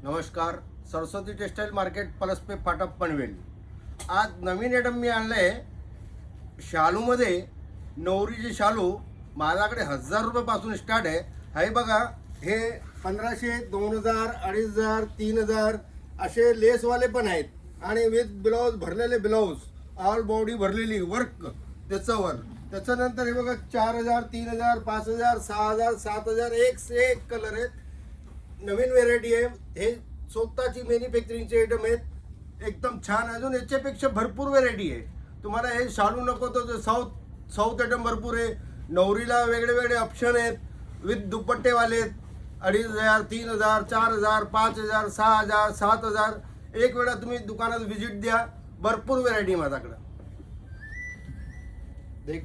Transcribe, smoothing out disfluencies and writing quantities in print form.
नमस्कार. Saraswati textile market Palaspe फाटप पनवेल. आज नवीन आयटम मी आणलं आहे शालूमध्ये. नवरीचे शालू माझ्याकडे 1000 रुपयापासून स्टार्ट आहे. हे बघा, हे 1500, 2000, 2500, 3000 असे लेसवाले पण आहेत आणि विथ ब्लाऊज, भरलेले ब्लाऊज, ऑल बॉडी भरलेली वर्क त्याच्यावर. त्याच्यानंतर हे बघा 4000, 3000, 5000, 6000, 7000, एक से एक कलर आहेत. नवीन व्हेरायटी आहे. हे स्वतःची मॅन्युफॅक्चरिंगचे आयटम आहेत. एकदम छान. अजून याच्यापेक्षा भरपूर व्हेरायटी आहे. तुम्हाला हे शालू नको तर साऊथ आयटम भरपूर आहे. नवरीला वेगळे वेगळे ऑप्शन आहेत विथ दुपट्टेवाले आहेत. 2500, 3000, 4000, 5000, 6000, 7000. एक वेळा तुम्ही दुकानात व्हिजिट द्या. भरपूर व्हेरायटी माझ्याकडं. देख